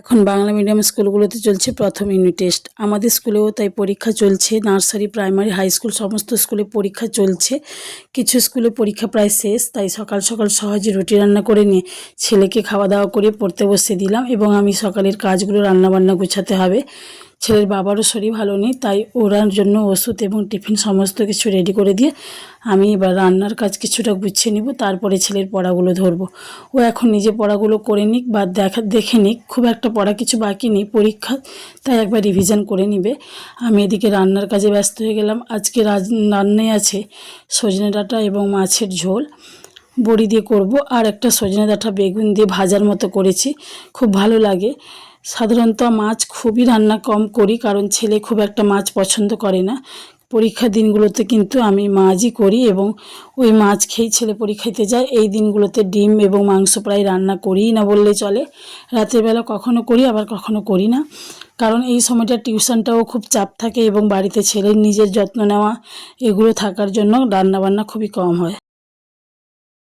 এখন বাংলা মিডিয়াম স্কুলগুলোতে চলছে প্রথম ইউনিট টেস্ট। আমাদের স্কুলেও তাই পরীক্ষা চলছে। নার্সারি, প্রাইমারি, হাই স্কুল সমস্ত স্কুলে পরীক্ষা চলছে। কিছু স্কুলে পরীক্ষা প্রায় শেষ, তাই সকাল সকাল সহজে রুটি রান্না করে নিয়ে ছেলেকে খাওয়া দাওয়া করে পড়তে বসিয়ে দিলাম এবং আমি সকালের কাজগুলো রান্নাবান্না গুছাতে হবে। ছেলের বাবারও শরীর ভালো নেই, তাই ওরার জন্য ওষুধ এবং টিফিন সমস্ত কিছু রেডি করে দিয়ে আমি এবার রান্নার কাজ কিছুটা গুছিয়ে নিব, তারপরে ছেলের পড়াগুলো ধরবো। ও এখন নিজে পড়াগুলো করে নিক বা দেখে নিক, খুব একটা পড়া কিছু বাকি নেই পরীক্ষা, তাই একবার রিভিশন করে নিবে। আমি এদিকে রান্নার কাজে ব্যস্ত হয়ে গেলাম। আজকে রান্নায় আছে সজনে ডাঁটা এবং মাছের ঝোল, বড়ি দিয়ে করব, আর একটা সজনে ডাঁটা বেগুন দিয়ে ভাজার মতো করেছি, খুব ভালো লাগে। সাধারণত মাছ খুবই রান্না কম করি, কারণ ছেলে খুব একটা মাছ পছন্দ করে না। পরীক্ষার দিনগুলোতে কিন্তু আমি মাছই করি এবং ওই মাছ খেয়েই ছেলে পরীক্ষা দিতে যায়। এই দিনগুলোতে ডিম এবং মাংস প্রায় রান্না করিই না বললে চলে। রাতের বেলা কখনো করি, আবার কখনো করি না, কারণ এই সময়টা টিউশনটাও খুব চাপ থাকে এবং বাড়িতে ছেলের নিজের যত্ন নেওয়া এগুলো থাকার জন্য রান্নাবান্না খুবই কম হয়।